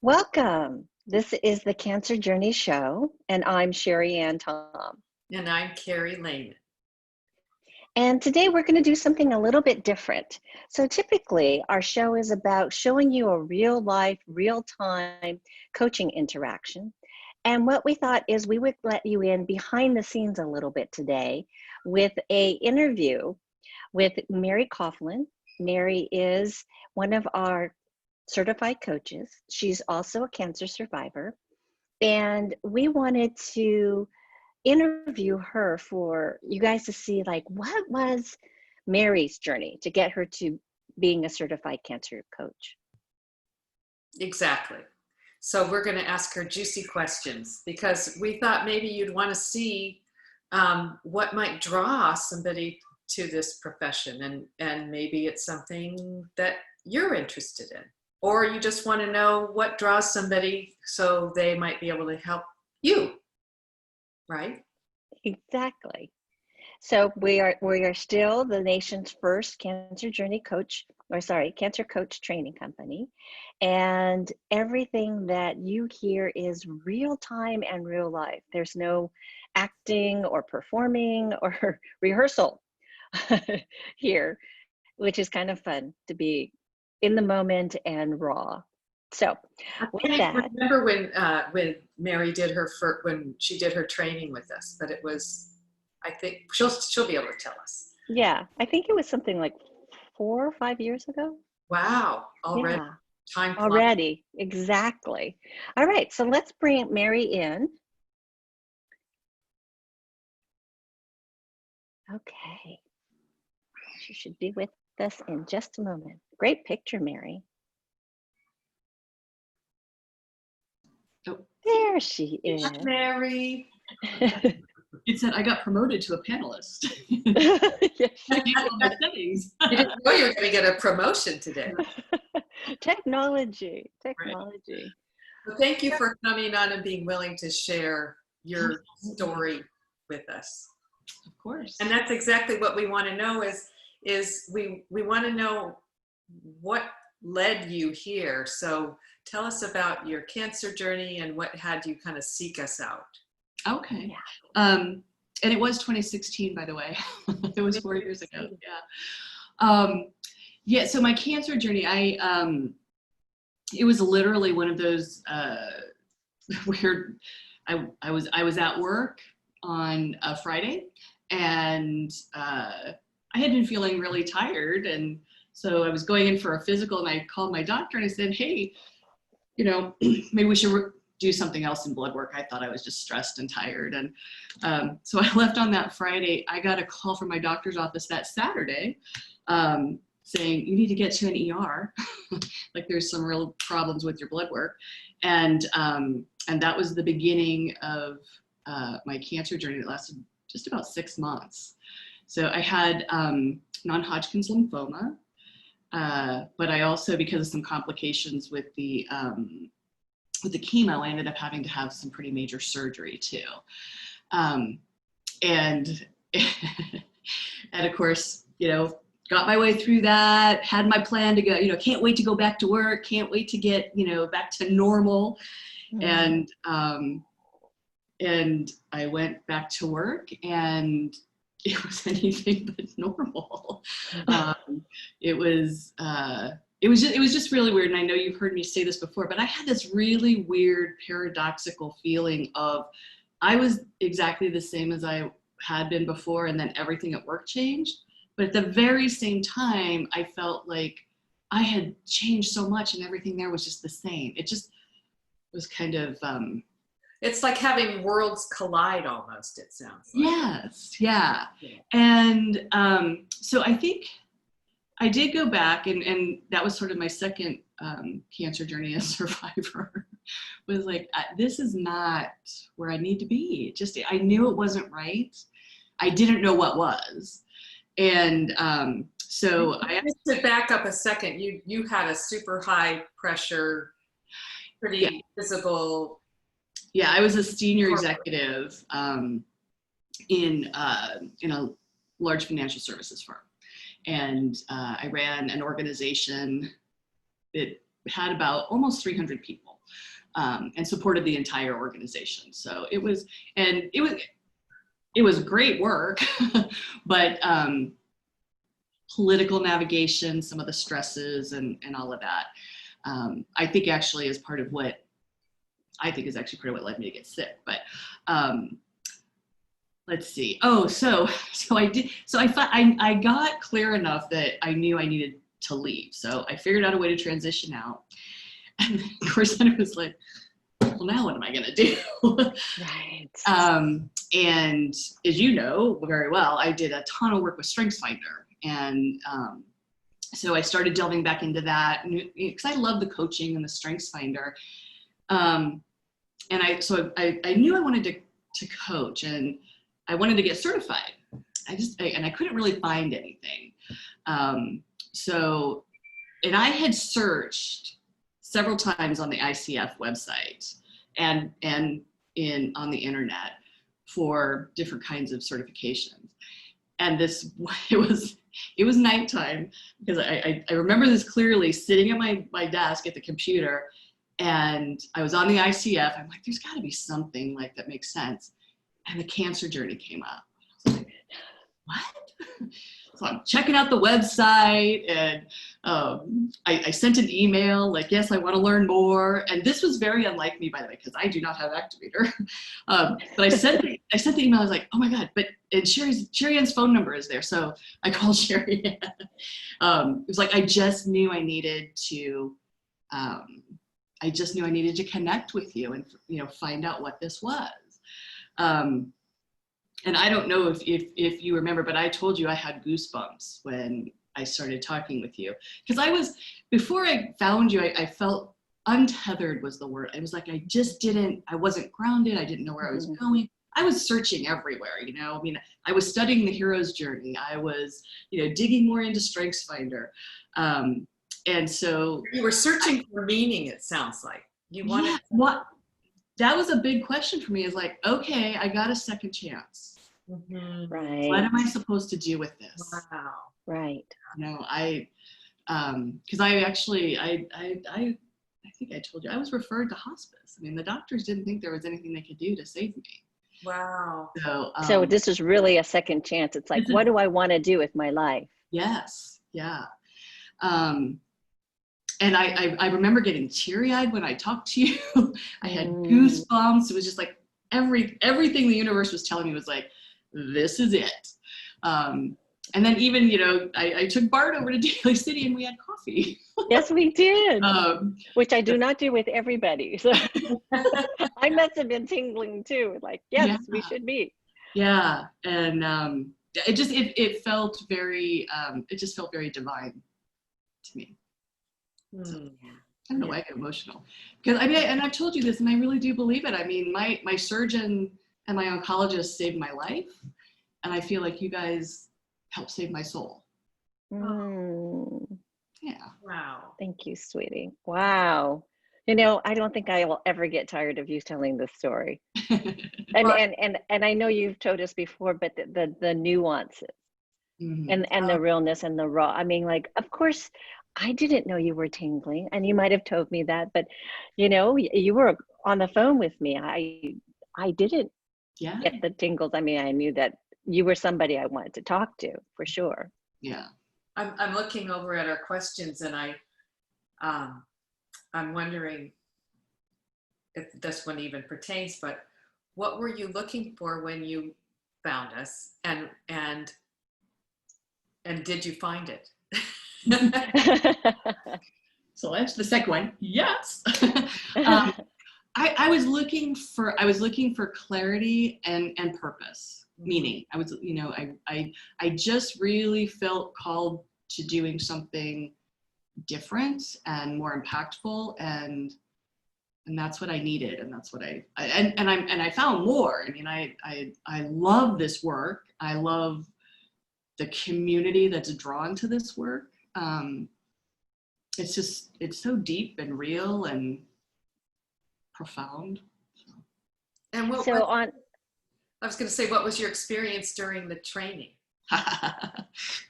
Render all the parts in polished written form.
Welcome. This is the Cancer Journey Show, and I'm Sherry Ann Tom. And I'm Carrie Lane. And today we're going to do something a little bit different. So typically our show is about showing you a real life, real time coaching interaction. And what we thought is we would let you in behind the scenes a little bit today with an interview with Mary Coughlin. Mary is one of our certified coaches. She's also a cancer survivor. And we wanted to interview her for you guys to see, like, what was Mary's journey to get her to being a certified cancer coach. Exactly. So we're going to ask her juicy questions because we thought maybe you'd want to see what might draw somebody to this profession, and maybe it's something that you're interested in, or you just want to know what draws somebody so they might be able to help you, right? Exactly. So we are still the nation's first cancer journey coach, cancer coach training company. And everything that you hear is real time and real life. There's no acting or performing or rehearsal here, which is kind of fun to be in the moment and raw. So with I that, remember when Mary did when she did her training with us, but it was, I think she'll be able to tell us. yeah, I think it was something like 4 or 5 years ago. Wow, already. Yeah, Time flies. already, exactly. All right, so let's bring Mary in. Okay, she should be with us in just a moment. Great picture, Mary. Oh. There she is. Hi, Mary. It said I got promoted to a panelist. Yes, You didn't know you were going to get a promotion today. Technology. Well, thank you for coming on and being willing to share your story with us. Of course. And that's exactly what we want to know is we want to know what led you here. So tell us about your cancer journey and what had you kind of seek us out. Okay. Yeah. And it was 2016, by the way. It was 4 years ago. Yeah. Yeah. So my cancer journey, it was literally one of those weird. I was at work on a Friday, and I had been feeling really tired, and so I was going in for a physical, and I called my doctor and I said, "Hey, maybe we should do something else in blood work." I thought I was just stressed and tired. And so I left on that Friday. I got a call from my doctor's office that Saturday saying, "You need to get to an ER. Like there's some real problems with your blood work." And that was the beginning of my cancer journey that lasted just about 6 months. So I had non-Hodgkin's lymphoma, but I also, because of some complications with the chemo, I ended up having to have some pretty major surgery too. And and of course, got my way through that, had my plan to go, can't wait to go back to work, can't wait to get, back to normal. Mm-hmm. And I went back to work, and it was anything but normal. It was just really weird. And I know you've heard me say this before, but I had this really weird paradoxical feeling of I was exactly the same as I had been before, and then everything at work changed. But at the very same time, I felt like I had changed so much and everything there was just the same. It just was kind of... it's like having worlds collide almost, it sounds like. Yes, yeah. And so I think I did go back, and that was sort of my second cancer journey as a survivor, was like, this is not where I need to be. I knew it wasn't right. I didn't know what was. And so to back up a second, you had a super high pressure, pretty physical. Yeah, I was a senior executive in a large financial services firm. And I ran an organization that had about almost 300 people. and supported the entire organization. So it was great work, but political navigation, some of the stresses and all of that, I think actually is part of what led me to get sick. But let's see. Oh, so I got clear enough that I knew I needed to leave. So I figured out a way to transition out. And of course, then it was like, well, now what am I going to do? Right. And as you know very well, I did a ton of work with StrengthsFinder. And so I started delving back into that because I love the coaching and the StrengthsFinder. And I knew I wanted to coach, and I wanted to get certified. And I couldn't really find anything. And I had searched several times on the ICF website and on the internet for different kinds of certifications. And it was nighttime, because I remember this clearly, sitting at my desk at the computer, and I was on the ICF. I'm like, there's got to be something like that makes sense. And the cancer journey came up. I was like, what? So I'm checking out the website, and I sent an email like, yes, I want to learn more. And this was very unlike me, by the way, because I do not have Activator. But I sent the email. I was like, oh my God! And Sherry Ann's phone number is there, so I called Sherry Ann. It was like I just knew I needed to. I just knew I needed to connect with you and find out what this was. And I don't know if you remember, but I told you I had goosebumps when I started talking with you, because before I found you, I felt untethered was the word. It was like I wasn't grounded. I didn't know where I was going. I was searching everywhere, I mean, I was studying the hero's journey. I was, digging more into StrengthsFinder. And so you were searching for meaning, it sounds like. You wanted that was a big question for me, is like, okay, I got a second chance. Mm-hmm. Right. What am I supposed to do with this? Wow. Right. Because I think I told you, I was referred to hospice. I mean, the doctors didn't think there was anything they could do to save me. Wow. So this is really a second chance. It's like, what do I want to do with my life? Yes. Yeah. And I remember getting teary-eyed when I talked to you. I had goosebumps. It was just like everything the universe was telling me was like, this is it. And then even, I took Bart over to Daly City and we had coffee. Yes, we did. Which I do not do with everybody. So I must have been tingling too. Like, yes, we should meet. Yeah. And it felt very, it just felt very divine to me. So, I don't know why I get emotional, because and I've told you this, and I really do believe it. I mean, my surgeon and my oncologist saved my life, and I feel like you guys helped save my soul. Yeah. Wow. Thank you, sweetie. Wow. I don't think I will ever get tired of you telling this story. And I know you've told us before, but the nuances and the realness and the raw. I mean, like, of course, I didn't know you were tingling, and you might have told me that, but you were on the phone with me. I didn't get the tingles. I mean, I knew that you were somebody I wanted to talk to, for sure. Yeah. I'm looking over at our questions, and I'm wondering if this one even pertains, but what were you looking for when you found us, and did you find it? So that's the second one. Yes. I was looking for clarity and purpose, meaning. I was, I just really felt called to doing something different and more impactful, and that's what I needed, and that's what I found more. I mean, I love this work. I love the community that's drawn to this work. It's so deep and real and profound. And I was going to say, what was your experience during the training?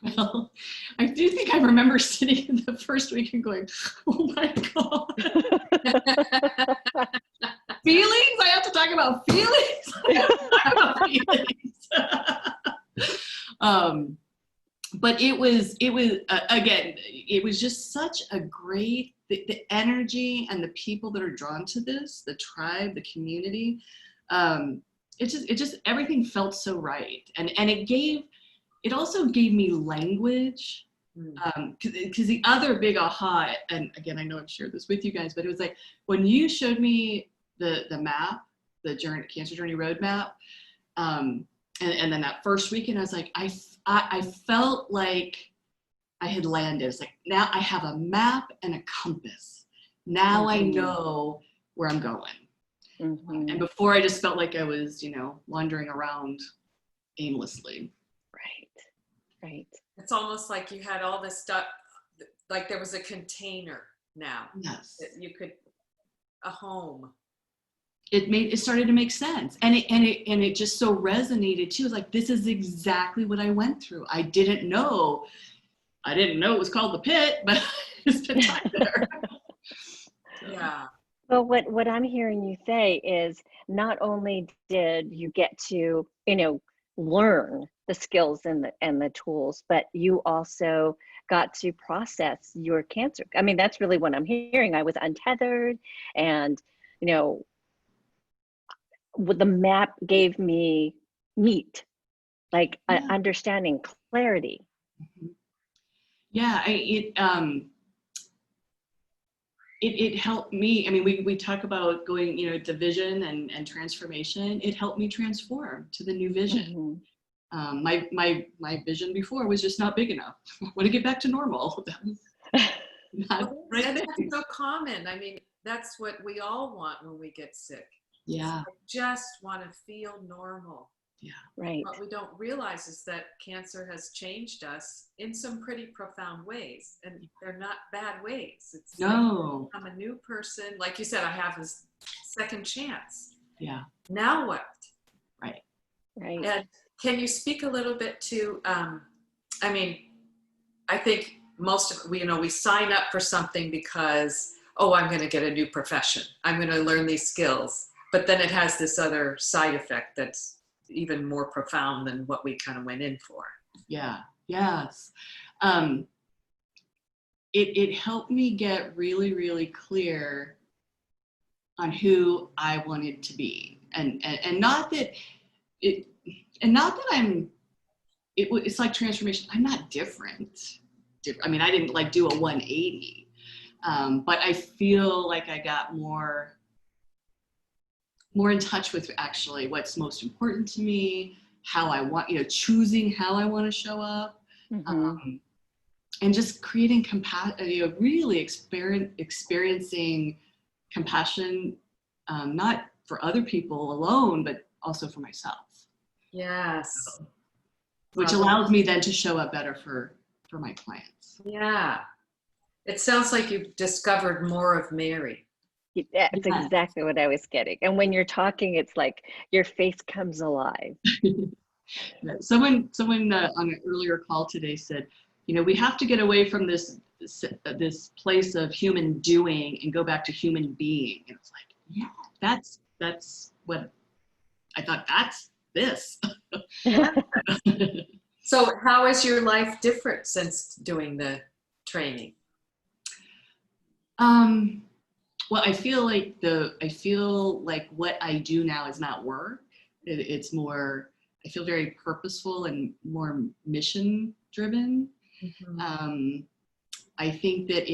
Well, I do think I remember sitting in the first week and going, oh my God. Feelings? I have to talk about feelings? I have to talk about feelings. But it was again, it was just such a great, the energy and the people that are drawn to this, the tribe, the community, it just everything felt so right. And it also gave me language, because the other big aha, and again, I know I've shared this with you guys, but it was like when you showed me the map, the cancer journey roadmap, and then that first weekend, I was like, I felt like I had landed. It's like, now I have a map and a compass. Now I know where I'm going. And before, I just felt like I was, wandering around aimlessly. Right. It's almost like you had all this stuff, like there was a container now. Yes. That you could, a home. It started to make sense, and it just so resonated too. It was like, this is exactly what I went through. I didn't know it was called the pit, but I spent time there. Yeah. Well, what I'm hearing you say is not only did you get to, learn the skills and the tools, but you also got to process your cancer. I mean, that's really what I'm hearing. I was untethered, and, what the map gave me meat, like understanding, clarity. Yeah, it helped me. I mean, we talk about going, to vision and transformation. It helped me transform to the new vision. My vision before was just not big enough. I want to get back to normal. And that's so common. I mean, that's what we all want when we get sick. Yeah. So I just want to feel normal. Yeah. Right. What we don't realize is that cancer has changed us in some pretty profound ways, and they're not bad ways. It's no. Like I'm a new person. Like you said, I have this second chance. Yeah. Now what? Right. And can you speak a little bit to, I mean, I think most of we sign up for something because, I'm going to get a new profession. I'm going to learn these skills. But then it has this other side effect that's even more profound than what we kind of went in for. Yeah. Yes. It helped me get really, really clear on who I wanted to be, and not that it's like transformation. I'm not different. I mean, I didn't like do a 180, but I feel like I got more in touch with actually what's most important to me, how I want, choosing how I want to show up, and just creating compassion, really experiencing compassion, not for other people alone, but also for myself. Yes. Which allows me then to show up better for my clients. Yeah. It sounds like you've discovered more of Mary. That's exactly what I was getting. And when you're talking, it's like your face comes alive. Someone on an earlier call today said, we have to get away from this place of human doing and go back to human being. And it's like, yeah, that's what I thought. That's this. So how is your life different since doing the training? Well, I feel like what I do now is not work. It's more, I feel very purposeful and more mission driven. I think that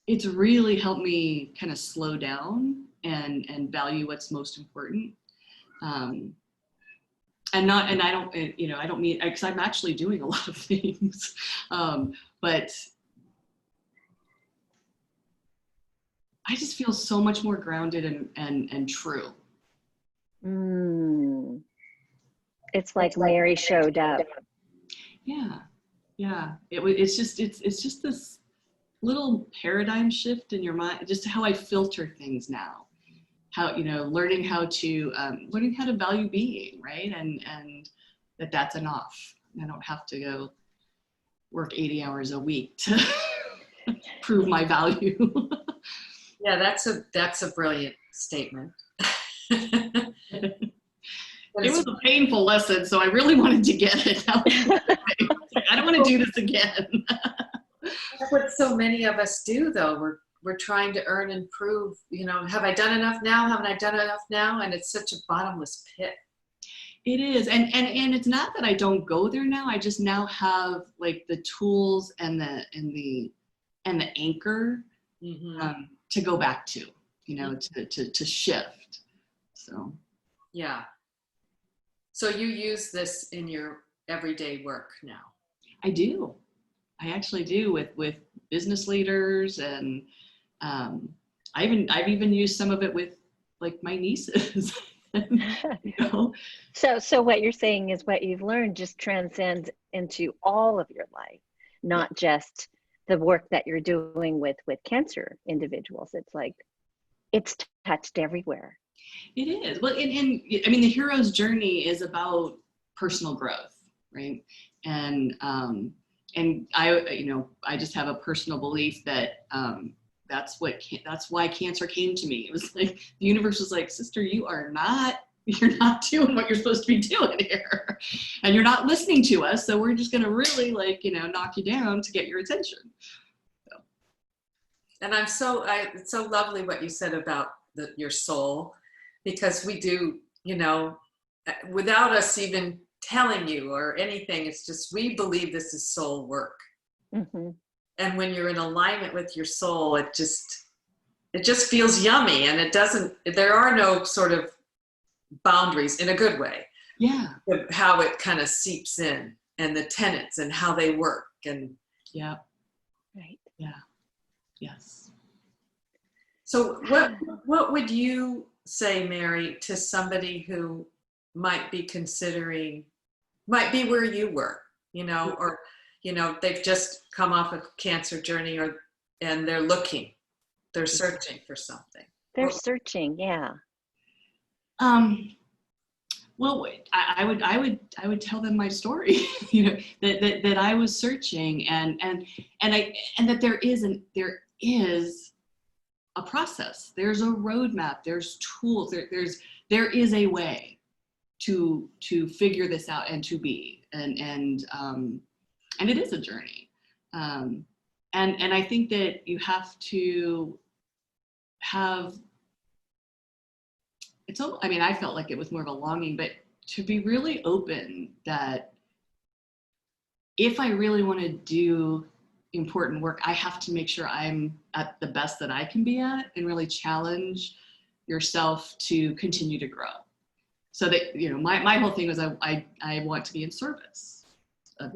it's really helped me kind of slow down and value what's most important. And I don't mean, because I'm actually doing a lot of things, but I just feel so much more grounded and true. It's like Mary showed up. Yeah. It's just this little paradigm shift in your mind, just how I filter things now. How learning how to value being, right, and that's enough. I don't have to go work 80 hours a week to prove my value. Yeah, that's a brilliant statement. It was a painful lesson, so I really wanted to get it. I don't want to do this again. That's what so many of us do, though. We're trying to earn and prove, have I done enough now? Haven't I done enough now? And it's such a bottomless pit. It is. And it's not that I don't go there now. I just now have like the tools and the anchor to go back to, to shift. So. Yeah. So you use this in your everyday work now? I do. I actually do with business leaders, and I've even used some of it with like my nieces. So what you're saying is what you've learned just transcends into all of your life, not just the work that you're doing with cancer individuals. It's like it's touched everywhere. It is. Well, and I mean, the hero's journey is about personal growth, right? And I just have a personal belief that that's why cancer came to me. It was like the universe was like, sister, you're not doing what you're supposed to be doing here, and you're not listening to us. So we're just gonna really knock you down to get your attention. So. And it's so lovely what you said about your soul, because we do, without us even telling you or anything, it's just, we believe this is soul work. Mm-hmm. And when you're in alignment with your soul, it just feels yummy, and there are no sort of boundaries, in a good way. Yeah. How it kind of seeps in, and the tenets and how they work. And yeah. Right. Yeah. Yes. So what would you say, Mary, to somebody who might be where you were, or, they've just come off a cancer journey, and they're searching for something. They're searching. Yeah. Well, I would tell them my story, that I was searching, and that there is a process. There's a roadmap. There's tools. There is a way to figure this out and to be, and it is a journey, and I think that you have to have. I felt like it was more of a longing, but to be really open that if I really want to do important work, I have to make sure I'm at the best that I can be at, and really challenge yourself to continue to grow. So that, my whole thing was I want to be in service of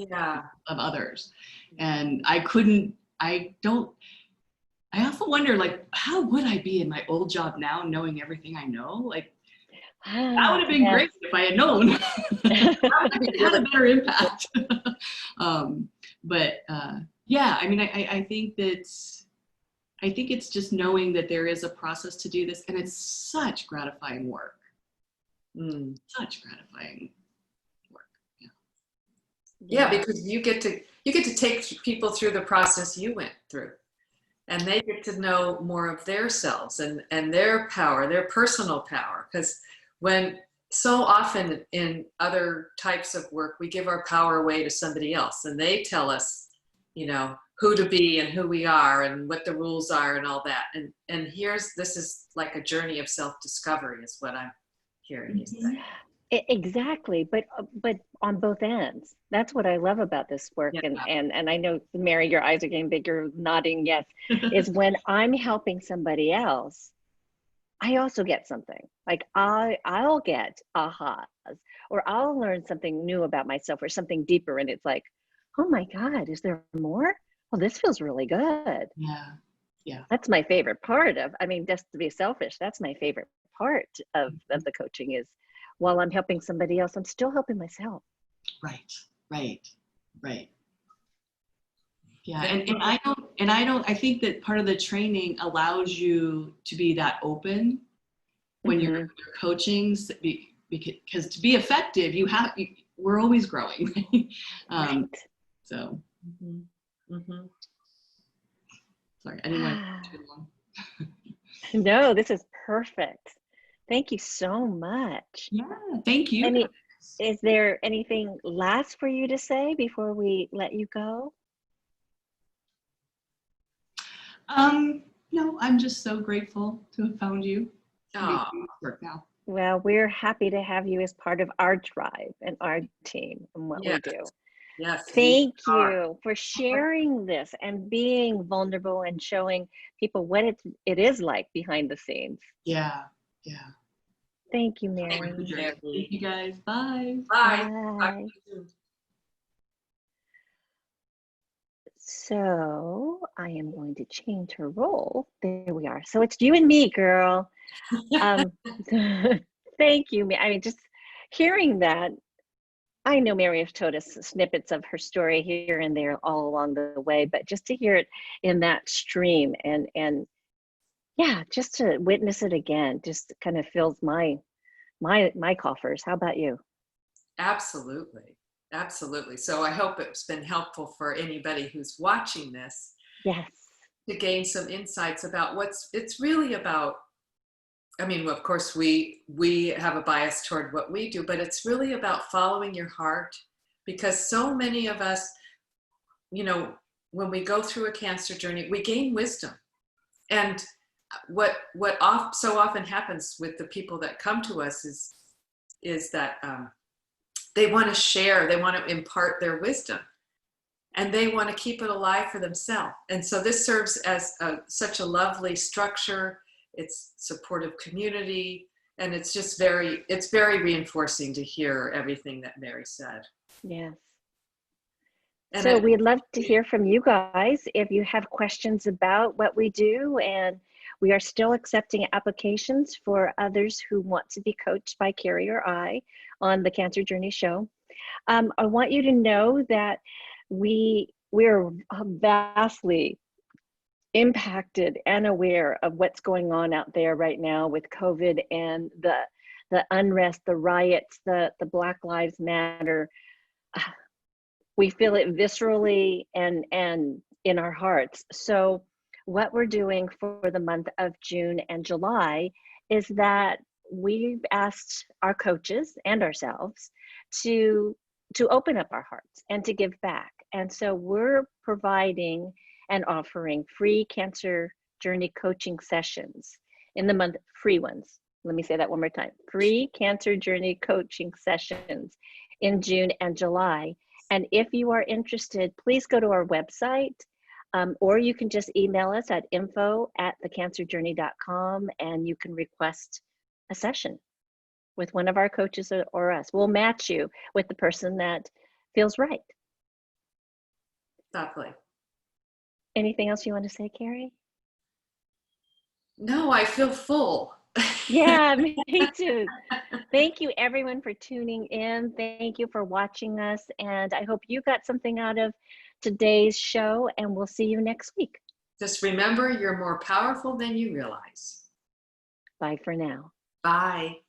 others. And I often wonder, like, how would I be in my old job now, knowing everything I know? Like, that would have been great if I had known. It had a better impact. I think it's just knowing that there is a process to do this, and it's such gratifying work. Such gratifying work. Yeah. Yeah, because you get to take people through the process you went through. And they get to know more of their selves and their power, their personal power. Because when so often in other types of work, we give our power away to somebody else, and they tell us, who to be and who we are and what the rules are and all that. And this is like a journey of self-discovery, is what I'm hearing you say. Exactly, but on both ends. That's what I love about this work. Yeah. And I know, Mary, your eyes are getting bigger, nodding yes, is when I'm helping somebody else, I also get something. Like I'll get ahas, or I'll learn something new about myself, or something deeper, and it's like, oh my God, is there more? Well, this feels really good. Yeah. That's my favorite part of, just to be selfish, that's my favorite part of the coaching is, while I'm helping somebody else, I'm still helping myself. Right. Yeah, and I think that part of the training allows you to be that open when you're coaching, because to be effective, we're always growing. Right. So, Mm-hmm. sorry, I didn't want to too long. No, this is perfect. Thank you so much. Yeah, thank you. Is there anything last for you to say before we let you go? No, I'm just so grateful to have found you. Oh, Work now. Well, we're happy to have you as part of our tribe and our team and what we yes. do. Yes. Thank you for sharing this and being vulnerable and showing people what it is like behind the scenes. Yeah. Thank you, Mary. Thank you guys. Bye. Bye. Bye. So I am going to change her role. There we are. So it's you and me, girl. Thank you. I mean, just hearing that, I know Mary has told us snippets of her story here and there all along the way, but just to hear it in that stream and yeah, just to witness it again, just kind of fills my coffers. How about you? Absolutely. Absolutely. So I hope it's been helpful for anybody who's watching this. Yes. To gain some insights about it's really about. I mean, of course, we have a bias toward what we do, but it's really about following your heart, because so many of us, when we go through a cancer journey, we gain wisdom. And what so often happens with the people that come to us is that they want to share, they want to impart their wisdom, and they want to keep it alive for themselves. And so this serves as such a lovely structure. It's supportive community, and it's just very reinforcing to hear everything that Mary said. Yes. And so we'd love to hear from you guys if you have questions about what we do, and we are still accepting applications for others who want to be coached by Carrie or I on the Cancer Journey Show. I want you to know that we're vastly impacted and aware of what's going on out there right now with COVID and the unrest, the riots, the Black Lives Matter. We feel it viscerally and in our hearts. So what we're doing for the month of June and July is that we've asked our coaches and ourselves to open up our hearts and to give back. And so we're providing and offering free cancer journey coaching sessions in the month, free ones. Let me say that one more time. Free cancer journey coaching sessions in June and July. And if you are interested, please go to our website, or you can just email us at info@thecancerjourney.com, and you can request a session with one of our coaches or us. We'll match you with the person that feels right. Lovely. Anything else you want to say, Carrie? No, I feel full. Yeah, me too. Thank you everyone for tuning in. Thank you for watching us. And I hope you got something out of today's show, and we'll see you next week. Just remember, you're more powerful than you realize. Bye for now. Bye.